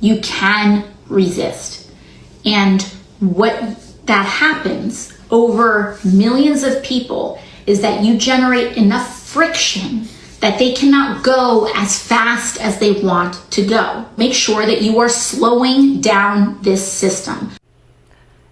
you can resist. And what that happens over millions of people is that you generate enough friction that they cannot go as fast as they want to go. Make sure that you are slowing down this system.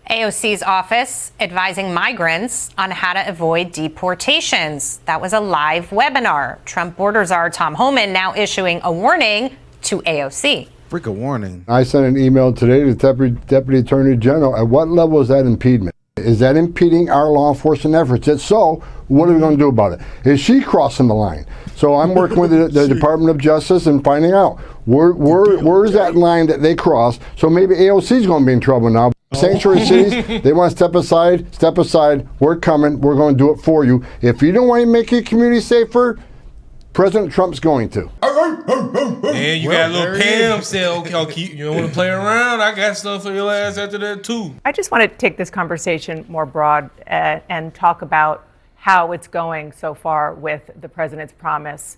AOC's office advising migrants on how to avoid deportations. That was a live webinar. Trump border czar Tom Homan now issuing a warning to AOC. Freak a warning. I sent an email today to the Deputy Attorney General. At what level is that impediment? Is that impeding our law enforcement efforts? If so, what are we going to do about it? Is she crossing the line? So I'm working with the Department of Justice and finding out where is that line that they cross. So maybe AOC is going to be in trouble now. Sanctuary cities, they want to step aside. We're coming. We're going to do it for you. If you don't want to make your community safer, President Trump's going to. And you got a little Pam say, okay, you don't want to play around? I got stuff for your ass after that, too. I just want to take this conversation more broad and talk about how it's going so far with the president's promise,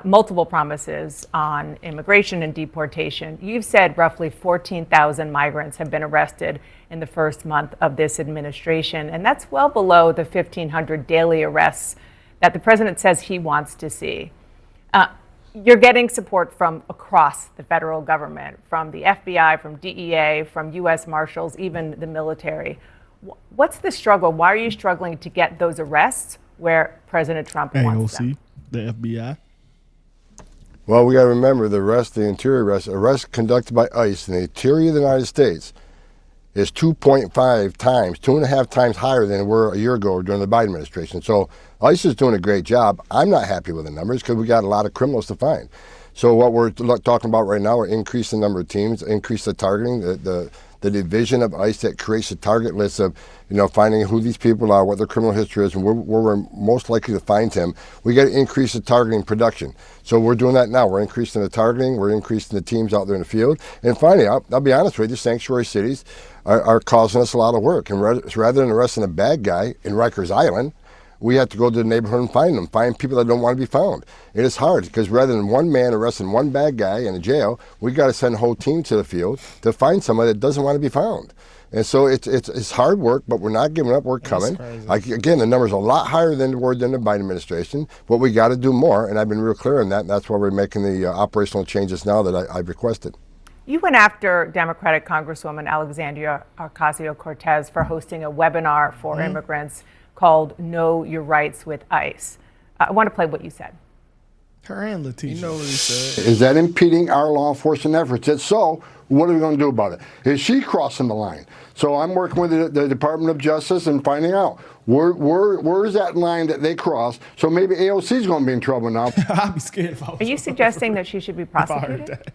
multiple promises on immigration and deportation. You've said roughly 14,000 migrants have been arrested in the first month of this administration, and that's well below the 1,500 daily arrests that the president says he wants to see. You're getting support from across the federal government, from the FBI, from DEA, from U.S. Marshals, even the military. What's the struggle? Why are you struggling to get those arrests where President Trump wants them? AOC, the FBI. Well, we got to remember the interior arrests conducted by ICE in the interior of the United States is 2.5 times higher than they were a year ago during the Biden administration. So ICE is doing a great job. I'm not happy with the numbers because we got a lot of criminals to find. So what we're talking about right now, we're increasing the number of teams, increase the targeting, the division of ICE that creates a target list of, finding who these people are, what their criminal history is, and where we're most likely to find him. We got to increase the targeting production. So we're doing that now. We're increasing the targeting. We're increasing the teams out there in the field. And finally, I'll be honest with you, sanctuary cities are causing us a lot of work. And rather than arresting a bad guy in Rikers Island, we have to go to the neighborhood and find them, find people that don't want to be found. It is hard because rather than one man arresting one bad guy in a jail, we got to send a whole team to the field to find somebody that doesn't want to be found. And so it's hard work, but we're not giving up. We're coming. Again, the numbers are a lot higher than the Biden administration, but we got to do more. And I've been real clear on that. And that's why we're making the operational changes now that I've requested. You went after Democratic Congresswoman Alexandria Ocasio-Cortez for hosting a webinar for immigrants called Know Your Rights with ICE. I want to play what you said. Her and Letitia. You know what he said. Is that impeding our law enforcement efforts? If so, what are we going to do about it? Is she crossing the line? So I'm working with the Department of Justice and finding out where is that line that they cross. So maybe AOC is going to be in trouble now. I'd be scared if I was. Are you suggesting that she should be prosecuted?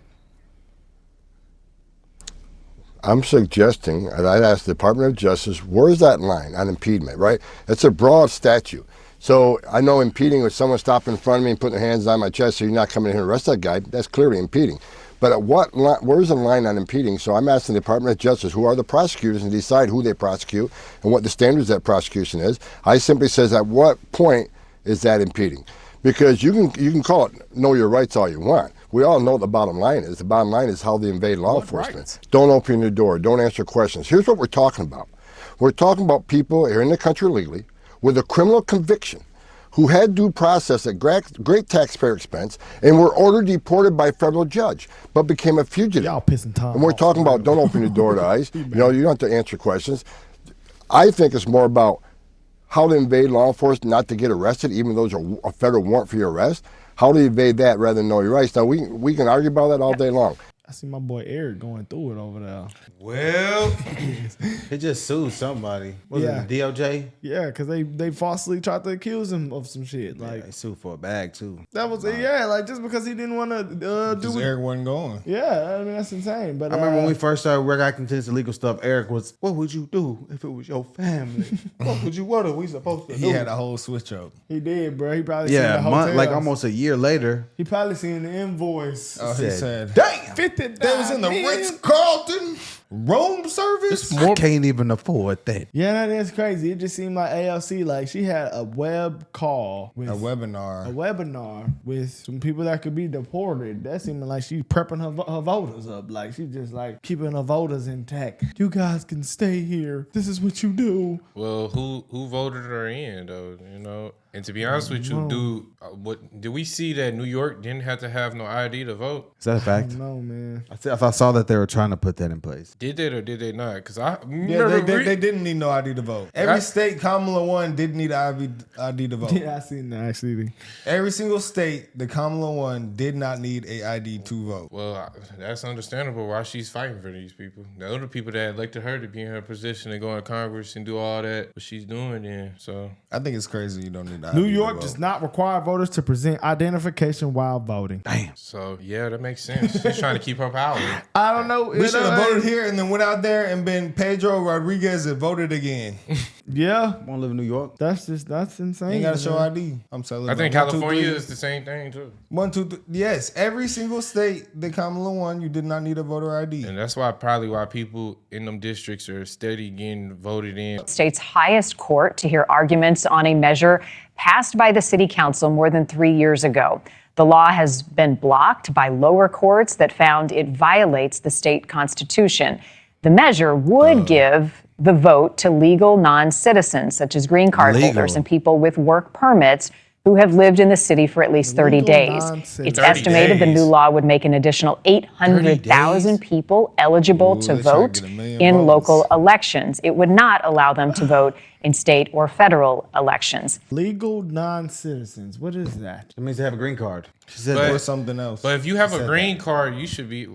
I'm suggesting, and I'd ask the Department of Justice, where's that line on impediment, right? It's a broad statute. So I know impeding with someone stopping in front of me and putting their hands on my chest so you're not coming in here and arrest that guy, that's clearly impeding. But at what line, where's the line on impeding? So I'm asking the Department of Justice, who are the prosecutors, and decide who they prosecute and what the standards of that prosecution is. I simply says, at what point is that impeding? Because you can call it know your rights all you want. We all know what the bottom line is. The bottom line is how they invade law enforcement. Rights? Don't open your door. Don't answer questions. Here's what we're talking about. We're talking about people here in the country legally with a criminal conviction who had due process at great taxpayer expense and were ordered deported by a federal judge, but became a fugitive. Y'all pissing Tom. And we're talking about don't open your door to ICE. You don't have to answer questions. I think it's more about how to invade law enforcement, not to get arrested, even though there's a federal warrant for your arrest. How to evade that rather than know your rights. Now, we can argue about that all day long. I see my boy Eric going through it over there. Well, he just sued somebody. Was it the DOJ? Yeah, because they falsely tried to accuse him of some shit. Like he sued for a bag too. That was like just because he didn't want to do it. Eric wasn't going. Yeah, I mean that's insane. But I remember when we first started working into this illegal stuff. Eric was, "What would you do if it was your family? What are we supposed to do?" He had a whole switch up. He did, bro. He probably seen the hotel. Like almost a year later. He probably seen the invoice. Oh, he said, "Damn, they was in the Ritz-Carlton." roam service. I can't even afford that. Yeah, that is crazy. It just seemed like AOC, like she had a web call with A webinar. a webinar with some people that could be deported. That seemed like she's prepping her voters up. Like she's just like keeping her voters intact. You guys can stay here. This is what you do. Well, who voted her in though? You know, and to be honest with you, what did we see that New York didn't have to have no ID to vote? Is that a fact? No, man. I saw that they were trying to put that in place. Did they or did they not? Because they didn't need no ID to vote. Every state Kamala won didn't need ID to vote. Yeah, I seen that actually. Every single state the Kamala won did not need a ID to vote. Well, that's understandable why she's fighting for these people. The other people that elected her to be in her position and go in Congress and do all that, what she's doing then. So I think it's crazy you don't need ID New to York vote. does not require voters to present identification while voting. Damn. So yeah, that makes sense. She's trying to keep her power. I don't know. We should have voted here and then went out there and been Pedro Rodriguez and voted again. Yeah, Want to live in New York? that's insane. You gotta show man. ID. I'm telling you. I think California is the same thing too. 1, 2, 3. Yes, every single state that Kamala won, you did not need a voter ID. And that's why people in them districts are steady getting voted in. State's highest court to hear arguments on a measure passed by the city council more than 3 years ago. The law has been blocked by lower courts that found it violates the state constitution. The measure would give the vote to legal non-citizens, such as green card holders and people with work permits who have lived in the city for at least 30 days. It's 30 estimated the days. new law would make an additional 800,000 people eligible to they're trying vote to get 1 million in votes. local elections. It would not allow them to vote in state or federal elections. Legal non-citizens. What is that? It means they have a green card. She said But- Or something else. But if you have a Said green card, you should be.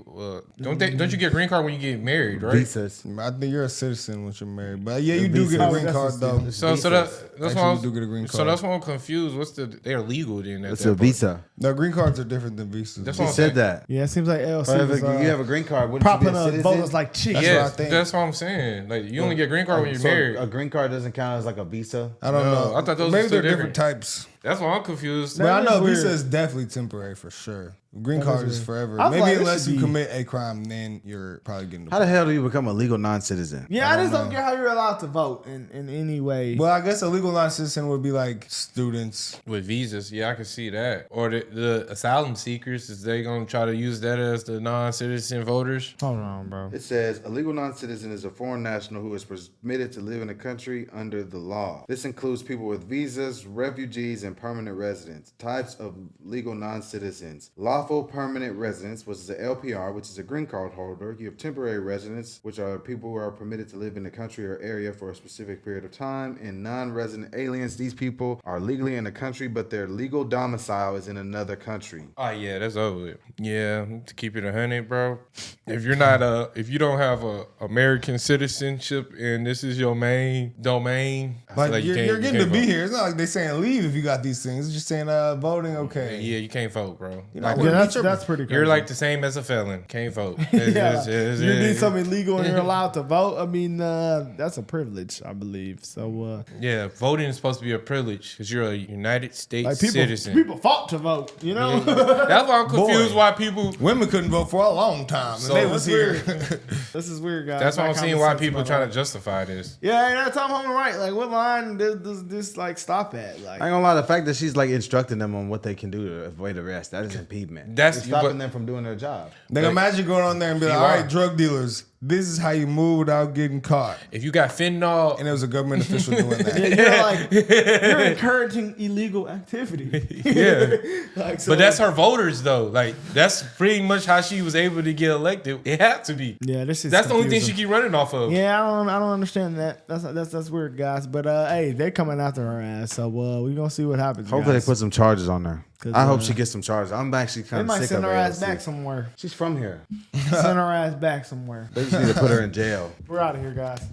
Don't you get a green card when you get married, right? visas. I think you're a citizen once you're married. But yeah, you do get a visas. green Oh, card that's though. the So that's Actually, why you do get a green So card. that's why I'm confused. They're legal then? At It's that a point? visa. No, green cards are different than visas. That's She what I'm said saying. that. Yeah, it seems like AOC But if was, you have a green card, wouldn't you be propping a up citizen? voters like chicks. what I Yes, think. that's what I'm saying. Like you only get a green card when you're So married. a green card doesn't count as like a visa. I don't No, know. I thought those maybe were they're still different types. That's why I'm confused. But I That know is weird. visa is definitely temporary for sure. Green That card is is weird. forever. I feel Maybe like it unless should you be- commit a crime, then you're probably getting. How the hell do you become a legal non-citizen? Yeah, I just don't get how you're allowed to vote in any way. Well, I guess a legal non-citizen would be like students. With visas, yeah, I can see that. Or the asylum seekers, is they gonna try to use that as the non-citizen voters? Hold on, bro. It says a legal non-citizen is a foreign national who is permitted to live in a country under the law. This includes people with visas, refugees, and permanent residents. Types of legal non-citizens: lawful permanent residents, which is a LPR, which is a green card holder. You have temporary residents, which are people who are permitted to live in the country or area for a specific period of time, and non-resident aliens. These people are legally in the country, but their legal domicile is in another country. Oh yeah, that's over with. Yeah, to keep it 100, bro. If you don't have a American citizenship and this is your main domain, I feel Like you you're can't- getting you to can't be vote. here. It's not like they saying leave if you got these things. It's just saying voting okay. Yeah, you can't vote, bro. You know, Like, Yeah, that's pretty crazy. you're like the same as a felon. Can't vote. Yeah. You need something illegal and you're allowed to vote. I mean, that's a privilege, I believe. So, Yeah, voting is supposed to be a privilege because you're a United States like citizen. people fought to vote. You know, That's why I'm confused Boy. why people. Women couldn't vote for a long time. So and they was here. this is weird, guys. That's why I'm Back seeing why conversation people about trying that. to justify this. Yeah, and that's Tom Homan right. Like, what line does this like stop at? Like, I ain't gonna lie, the fact that she's like instructing them on what they can do to avoid arrest, that is impediment. That's- It's stopping but- them from doing their job. Like imagine going on there and be like, You all are. right, drug dealers, this is how you move without getting caught. If you got fentanyl, And it was a government official doing that. you're like you're encouraging illegal activity. yeah. Like, so, But that's her voters though. Like that's pretty much how she was able to get elected. It had to be. Yeah, this is. That's the only thing confusing. she keep running off of. Yeah, I don't understand that. That's weird, guys. But hey, they're coming after her ass, so we're gonna see what happens. Hopefully guys. they put some charges on her. 'Cause, I hope she gets some charges. I'm actually They kind of might sick send of her ass AOC. back somewhere. She's from here. Send her ass back somewhere. They just need to put her in jail. We're out of here, guys.